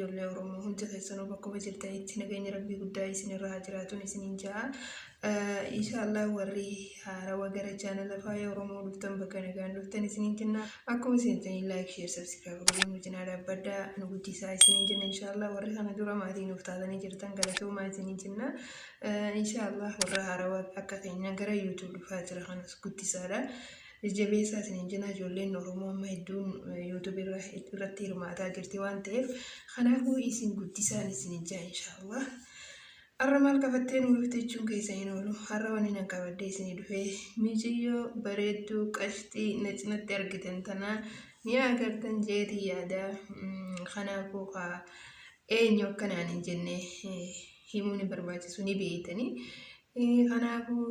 ijoollee Oromoo hundi keessanuu bakkuma jirtanitti nageenyi Rabbii guddaa isinirraa jiraatuun isiniin ja'a. Inshallah warri haarawaa gara chaanala Faaya Oromoo dhuftan bakka nagaan dhuftan isiniin jenna. Akkuma isin like, share, subscribe godhuun nu cinaa dhaabbadhaa nu guddisaa isiniin jenna. Inshallah warri kana dura maatiin nuuf taatanii jirtan galatoomaa isiniin jenna. Inshallah warra haarawaa akka keenya gara YouTube dhufaa jira kanas guddisaadha. Jabeessaa isiniin jenna. Ijoolleen Oromoo amma hedduun YouTube irratti hirmaataa jirti waan ta'eef kanaafuu isin guddisaan isiniin jaa inshallah. Har'a maal qabattee nu dhufte jechuun keessa hin oolu. Har'a waan hin qabadde isinii dhufee miidiyyoo bareedduu qashxii nacinatti argitan tana ni agartan jeetii yaada. Kanaafuu eenyu akkanaan hin jenne himuu ni barbaachisu ni beeytanii. Kanaafuu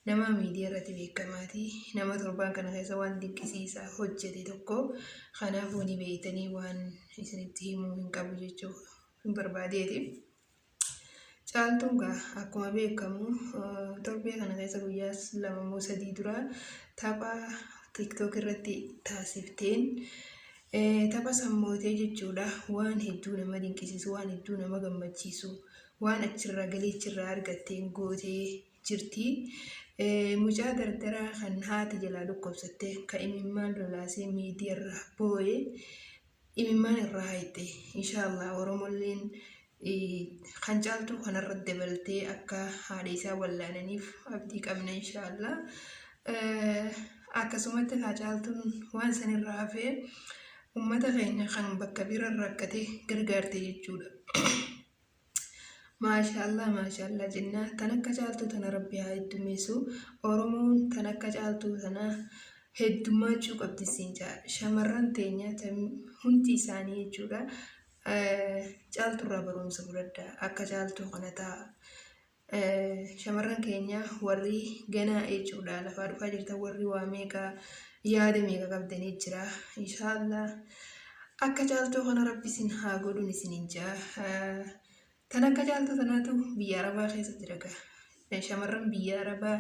nama miidiyaa irratti beekamaati. Nama torbaan kana keessa waan dinqisiisaa hojjete tokko kanaafuu ni beeytanii waan isinitti himuu hin qabu jechuu hin barbaadeeti. Caaltuun akkuma beekamu torbee kana keessa guyyaa 2-3 dura tapha TikTok irratti taasifteen tapha sammootee jechuudha. Waan hedduu nama dinqisiisu, waan hedduu nama gammachiisu, waan achirraa galiichirraa argatteen gootee jirti. Mucaa dardaraa kan haati jalaa dhukkubsatte kan imimmaan lolaasee miidiyaa irraa boo'ee imimmaan irraa hayxe. Inshallah Oromolleen kan caaltuu kanarratti dabaltee akka haadha isaa wallaananiif abdii qabna inshallah. Akkasumatti caaltuun waan sanirraa hafee uummata keenya kan bakka bira rakkate gargaarte jechuudha. Maashaallah jenna. Tan akka caaltuu tana Rabbi haa heddumeessu. Oromoon tan akka caaltuu tana heddummachuu qabdi siin jaa. Shamarran teenya hundi isaanii jechuudha. Caaltuurraa barumsa fudhadhaa. Akka caaltuu kana ta'a. Shamarran keenya warri ganaa jechuudha lafaa dhufaa jirtan warri waa meeqa yaada meeqa qabdanii jira. Inshallah akka caaltuu kana Rabbi isin haa godhuun isiniin jaa. Tan akka caaltuu tanaatu biyya Arabaa keessa jira gaa. Shamarran biyya Arabaa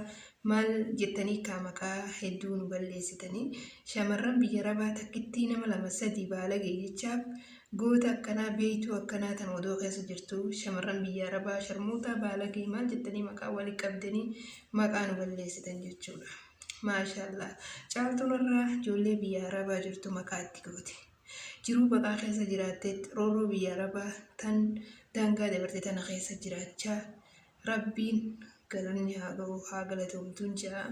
maal jettanii maqaa hedduu nu balleessitanii. Shamarran biyya Arabaa takkitti nama 2-3 baala geejichaaf goota akkanaa beeytuu akkanaa tan odoo keessa jirtu. Shamarran biyya Arabaa sharmuutaa baala gee maal jettanii maqaa walii qabdanii maqaa nu balleessitan jechuudha. Maashaallah. Caaltuun irraa ijoollee biyya Arabaa jirtu maqaa itti goote. Jiruu baqaa keessa jiraatteetti roorroo biyya Arabaa tan daangaa dabarte tana keessa jiraachaa Rabbiin galanni haa ga'u haa galatoomtuun jaa.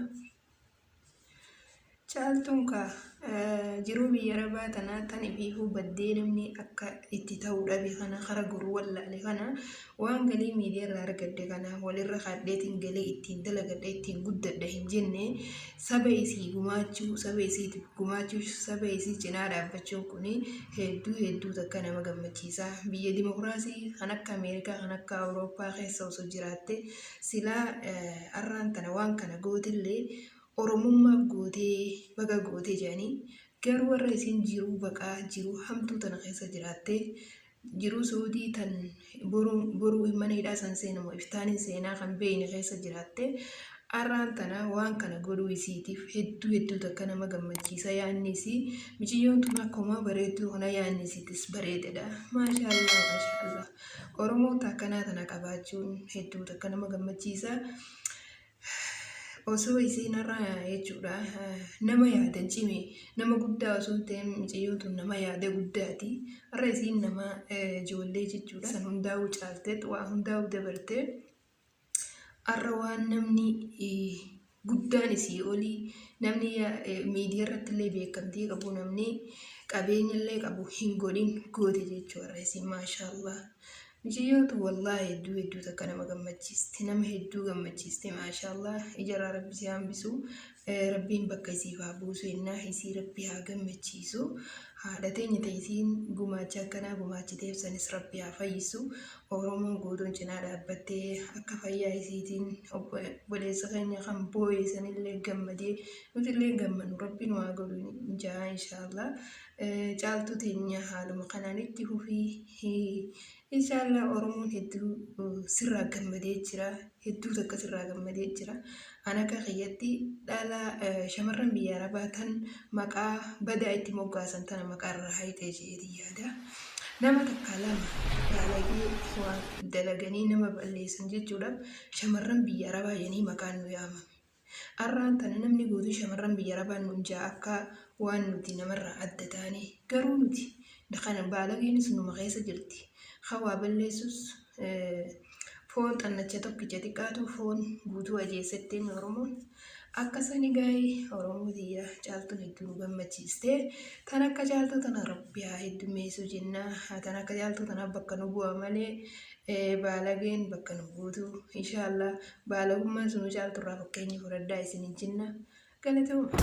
Caaltuun jiruu biyya Arabaa tanaa tan ifiifuu baddee namni akka itti ta'uu dhabe kana kara guruu wallaale kana waan galii miidiyaa irraa argadde kana walirra kaadheetiin galee ittiin dalagadhe ittiin guddadha hin jenne saba isii gumaachuu saba isiitiif gumaachuu saba isii cinaa dhaabbachuun kun hedduu takka nama gammachiisa. Biyya dimokiraasii kan akka Ameerikaa kan akka Awurooppaa keessa osoo jiraatte silaa arraan tana waan kana gootillee Oromummaaf gootee baga gootee jedhanii garuu warra isin jiruu baqaa jiruu hamtuu tana keessa jiraatte jiruu Suudii tan boruu mana hidhaa san seenamu iftaaniin seenaa kan beeyne keessa jiraatte arraan tana waan kana godhuu isiitiif hedduu takka nama gammachiisa. Yaanni isii miciyyoon tun akkuma bareedduu kana yaanni isiitis bareededha. Maashaallah. Oromoota akkanaa tana qabaachuun hedduu takka nama gammachiisa. Osoo isiin irraa jechuudha nama yaadan cime nama guddaa osoo ta'e miciyyoon tun nama yaada guddaati. Har'a isiin nama ijoollee jechuudha. San hundaa'uu caalteet waa hundaa'uu dabartee har'a waan namni guddaan isii olii namni miidiyaa irratti illee beekamtii qabu namni qabeenya illee qabu hin godhin goote jechuudha. Har'a isiin maashaallah. Mijiyyootu wallahi hedduu takka nama gammachiiste nama hedduu gammachiiste maashaallah. Ijarraa Rabbi si hambisu Rabbiin bakka isiif haa buusu innaa isii Rabbi haa gammachiisu. Haadha teenya ta'isiin gumaacha akkanaa gumaachiteef sanis Rabbi haa fayyisu. Oromoon guutuun cinaa dhaabbattee akka fayyaa isiitiin obboleessa keenya kan boo'e sanillee gammadee nutillee gammannu Rabbiin waa godhu jaa inshallah. Caaltuu teenya haaluma kanaan itti fufii inshallah. Oromoon hedduu sirraa gammadee jira. Hedduu takka sirraa gammadee jira. Ana akka kiyyatti dhala shamarran biyya Arabaa tan maqaa badaa itti moggaasan tana maqaa irraa hayxee jedhee yaada. nama takka lama baalagee waan dalaganii nama balleessan jechuudhaaf shamarran biyya arabaa jedhanii maqaan nu yaamame. Har'aan tana namni guutuu shamarran biyya arabaa nuun ja'a akka waan nuti namarraa adda taane garuu nuti kana baalageenis numa keessa jirti. Hawaa balleessus foon xannacha tokkicha xiqqaatu foon guutuu ajeessatteen Oromoon akkasanii gaa'ee Oromoo biyya caaltuun hedduu nu gammachiiste. Tan akka caaltuu tana Rabbi haa heddummeessu jennaa. Tan akka caaltuu tana bakka nu bu'a malee baalageen bakka nu buutu. Inshaallah baalagummaan sunu caalturraa fakkeenya fudhadhaa isiniin jenna. Galatoomaa.